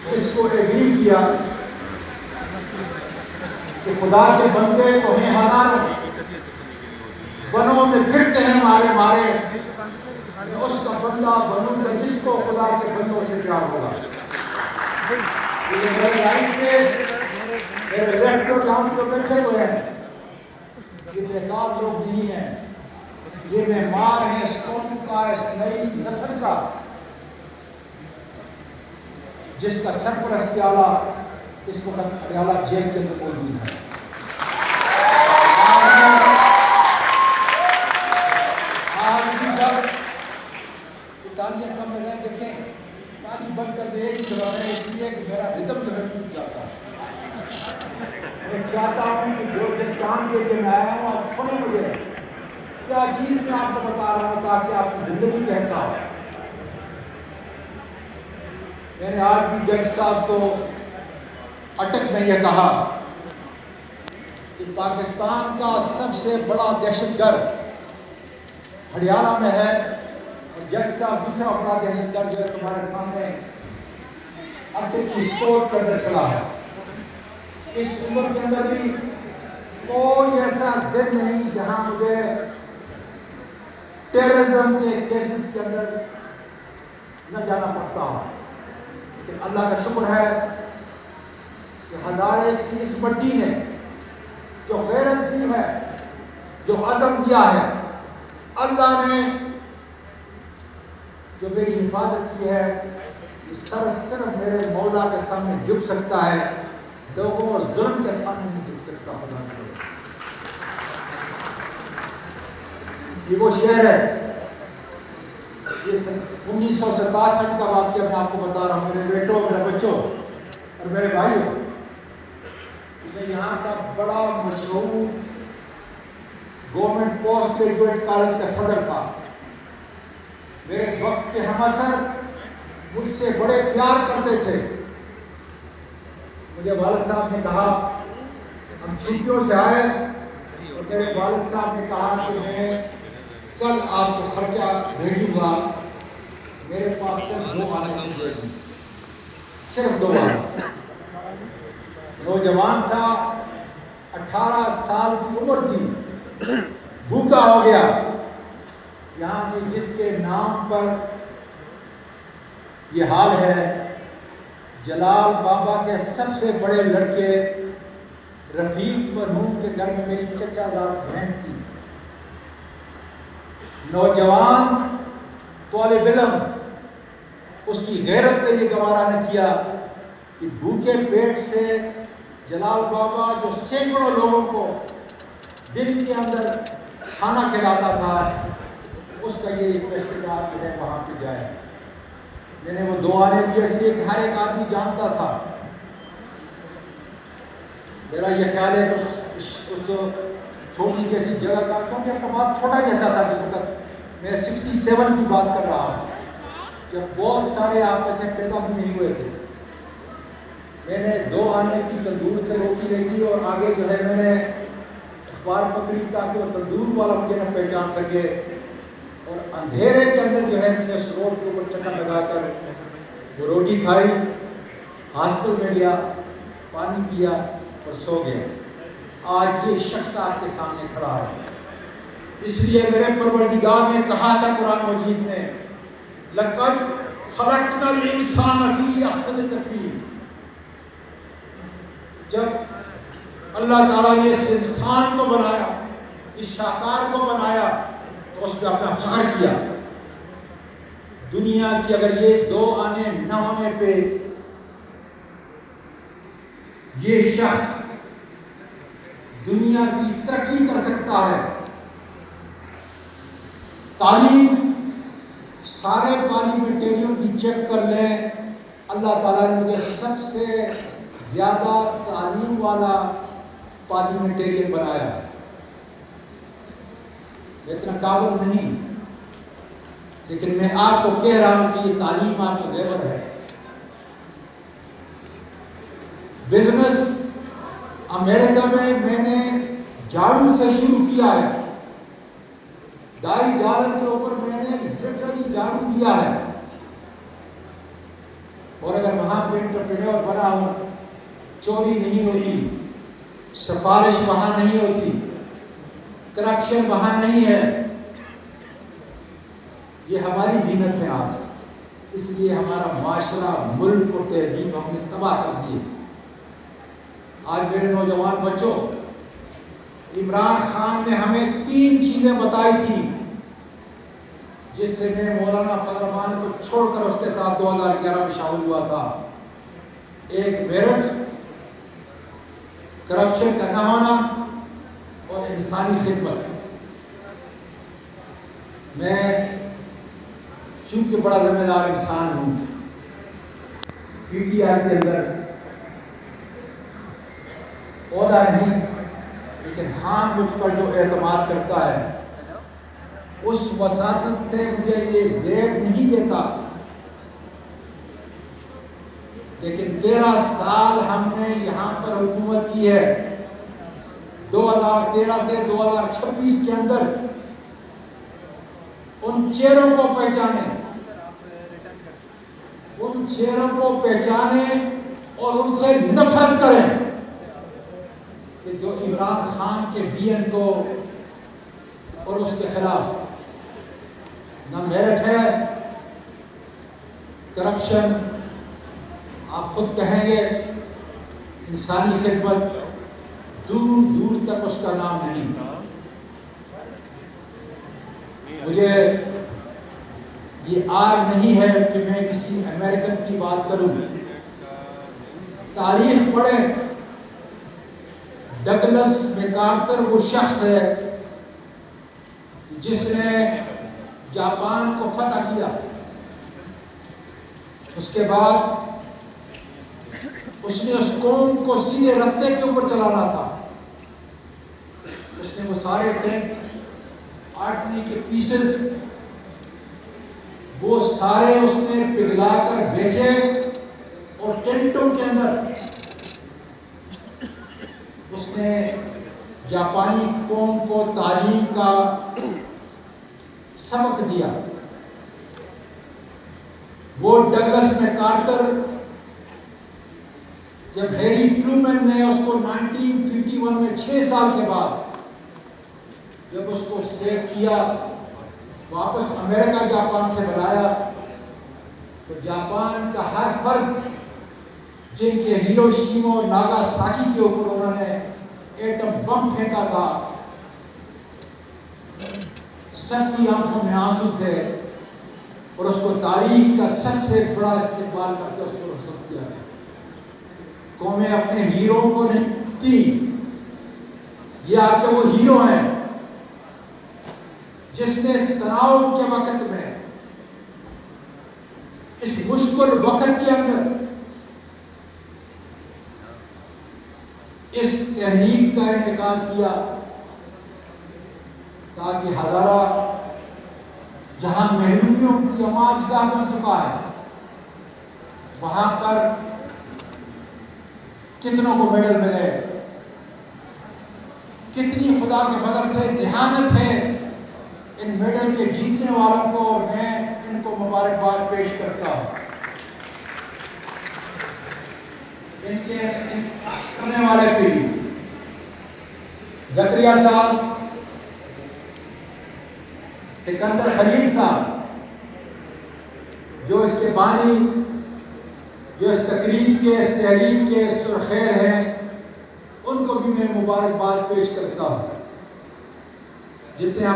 اس کو اگری کیا کہ خدا کے بندے تو ہیں ہزاروں، بنوں میں پھرتے ہیں مارے مارے، میں اس کا بندہ بنوں گا جس کو خدا کے بندوں سے پیار ہوگا۔ یہ میرے رائٹ پہ میرے لیفٹ اور جہاں جو بیٹھے ہوئے ہیں یہ بیکار لوگ نہیں ہیں، یہ معمار ہیں اس قوم کا، اس نئی نسل کا، جس کا سرپرست اعلیٰ اس وقت اڈیالہ جیل کے اندر موجود ہے۔ آج بھی جب تالیاں کم لگائیں، دیکھیں تالی بند کر دے ایک جگہ ہے اس لیے کہ میرا ردم جو ہے ٹوٹ جاتا ہے۔ میں چاہتا ہوں کہ جو جس کام کے لیے میں آیا ہوں آپ سنیں مجھے کیا چیز میں آپ کو بتا رہا ہوں تاکہ آپ کی زندگی کہتا ہو۔ میں نے آج بھی جج صاحب کو اٹک میں یہ کہا کہ پاکستان کا سب سے بڑا دہشت گرد ہریانہ میں ہے، اور جج صاحب دوسرا بڑا دہشت گرد جو ہے تمہارے سامنے اٹک کی سپورٹ کے اندر کھڑا ہے۔ اس عمر کے اندر بھی کوئی ایسا دن نہیں جہاں مجھے ٹیررزم کے کیسز کے اندر نہ جانا پڑتا ہو، لیکن اللہ کا شکر ہے کہ ہزارے کی اس مٹی نے جو غیرت دی ہے، جو عزم دیا ہے، اللہ نے جو میری حفاظت کی ہے، صرف میرے مولا کے سامنے جھک سکتا ہے، لوگوں اور ظلم کے سامنے نہیں جھک سکتا۔ خدا نے یہ وہ شعر ہے، یہ 1967 کا واقعہ میں آپ کو بتا رہا ہوں۔ میرے بیٹوں، میرے بچوں اور میرے بھائیوں، میں یہاں کا بڑا مشہور گورنمنٹ پوسٹ گریجویٹ کالج کا صدر تھا۔ میرے وقت کے ہم اثر مجھ سے بڑے پیار کرتے تھے۔ مجھے والد صاحب نے کہا، ہم چھٹیوں سے آئے اور میرے والد صاحب نے کہا کہ میں کل آپ کو خرچہ بھیجوں گا، میرے پاس صرف 2 آنے کی ضرورت ہے، صرف 2 آنے۔ نوجوان تھا، 18 سال کی عمر تھی، بھوکا ہو گیا، یہاں کی جس کے نام پر یہ حال ہے، جلال بابا کے سب سے بڑے لڑکے رفیق مرحوم کے گھر میں میری چچا دار بہن تھی۔ نوجوان طالب علم، اس کی غیرت نے یہ گوارا نہ کیا کہ بھوکے پیٹ سے جلال بابا جو سینکڑوں لوگوں کو دن کے اندر کھانا کھلاتا تھا، اس کا یہ رشتہ دار جو ہے وہاں پہ جائے۔ میں نے وہ 2 آنے دیے اس لیے کہ ہر ایک آدمی جانتا تھا۔ میرا یہ خیال ہے کہ اس چھوٹی جیسی جگہ کا، کیونکہ اپنا بات چھوٹا جیسا تھا جس وقت میں 67 کی بات کر رہا ہوں، جب بہت سارے آپس میں پیدا بھی نہیں ہوئے تھے۔ میں نے 2 آنے کی تندور سے روٹی لے لی اور آگے جو ہے میں نے اخبار پکڑی تاکہ وہ تندور والا مجھے نہ پہچان سکے، اور اندھیرے کے اندر جو ہے میں نے اس روڈ کے اوپر چکر لگا کر وہ روٹی کھائی، ہاسٹل میں گیا، پانی پیا اور سو گیا۔ آج یہ شخص آپ کے سامنے کھڑا ہے، اس لیے میرے پروردگار نے کہا تھا قرآن مجید میں، لَقَدْ خَلَقْنَا الْإِنسَانَ فِي أَحْسَنِ تَقْوِيمٍ۔ جب اللہ تعالیٰ نے اس انسان کو بنایا، اس شاہکار کو بنایا، تو اس پہ اپنا فخر کیا۔ دنیا کی اگر یہ 2 آنے نہ ہونے پہ یہ شخص دنیا کی ترقی کر سکتا ہے۔ تعلیم، سارے پارلیمنٹیرین کی چیک کر لیں، اللہ تعالیٰ نے مجھے سب سے زیادہ تعلیم والا پارلیمنٹیرین بنایا۔ میں اتنا قابل نہیں، لیکن میں آپ کو کہہ رہا ہوں کہ یہ تعلیم آپ کا زیور ہے۔ بزنس امریکہ میں نے جھاڑو سے شروع کیا ہے، $2.5 کے اوپر میں نے لٹرلی جھاڑو دیا ہے۔ اور اگر وہاں پہ انٹرپرینور بنا ہوں، چوری نہیں ہوتی، سفارش وہاں نہیں ہوتی، کرپشن وہاں نہیں ہے، یہ ہماری زینت ہے آج۔ اس لیے ہمارا معاشرہ، ملک اور تہذیب ہم نے تباہ کر دیے۔ آج میرے نوجوان بچوں، عمران خان نے ہمیں 3 چیزیں بتائی تھی جس سے میں مولانا فضل الرحمان کو چھوڑ کر اس کے ساتھ 2011 میں شامل ہوا تھا۔ ایک میرٹ، کرپشن کا نہ ہونا اور انسانی خدمت۔ میں چونکہ بڑا ذمہ دار انسان ہوں، پی ٹی آئی کے اندر عہدہ نہیں، لیکن ہاں مجھ پر جو اعتماد کرتا ہے اس وساطت سے مجھے یہ زیب نہیں دیتا، لیکن 13 سال ہم نے یہاں پر حکومت کی ہے۔ 2013 سے 2026 کے اندر ان چہروں کو پہچانے، ان چہروں کو پہچانے اور ان سے نفرت کریں کہ جو عمران خان کے ویژن کو اور اس کے خلاف نہ میرٹ ہے، کرپشن آپ خود کہیں گے، انسانی خدمت دور دور تک اس کا نام نہیں۔ مجھے یہ آر نہیں ہے کہ میں کسی امریکن کی بات کروں۔ تاریخ پڑھیں، ڈگلس میکارتر وہ شخص ہے جس نے جاپان کو فتح کیا، اس کے بعد اس نے اس قوم کو سیدھے رستے کے اوپر چلانا تھا۔ اس نے وہ سارے ٹینک، آرٹری کے پیسز، وہ سارے اس نے پگھلا کر بیچے اور ٹینٹوں کے اندر اس نے جاپانی قوم کو تعلیم کا سبق دیا۔ وہ ڈگلس میکارتر، جب ہیری ٹرومن نے اس کو 1951 میں 6 سال کے بعد جب اس کو سیو کیا، واپس امریکہ جاپان سے بلایا، تو جاپان کا ہر فرد جن کے ہیروشیما اور ناگاساکی کے اوپر انہوں نے ایٹم بم پھینکا تھا، سب کی آنکھوں میں آنسو تھے اور اس کو تاریخ کا سب سے بڑا استقبال کر کے اس کو رخصت کیا۔ قومیں اپنے ہیرو کو نہیں تھی، یہ آپ کے وہ ہیرو ہیں جس نے اس تناؤ کے وقت میں، اس مشکل وقت کے اندر اس تحریک کا انعقاد کیا تاکہ ہزارہ جہاں محرومیوں کی آماج گاہ بن چکا ہے، وہاں پر کتنوں کو میڈل ملے، کتنی خدا کے فضل سے ذہانت ہے ان میڈل کے جیتنے والوں کو، اور میں ان کو مبارکباد پیش کرتا ہوں۔ ان کے کرنے والے پیڑھی زکریا صاحب، سکندر خلیل صاحب، جو اس کے بانی، جو اس تقریب کے، اس تحریک کے سرخیر ہیں، ان کو بھی میں مبارکباد پیش کرتا ہوں۔ جتنے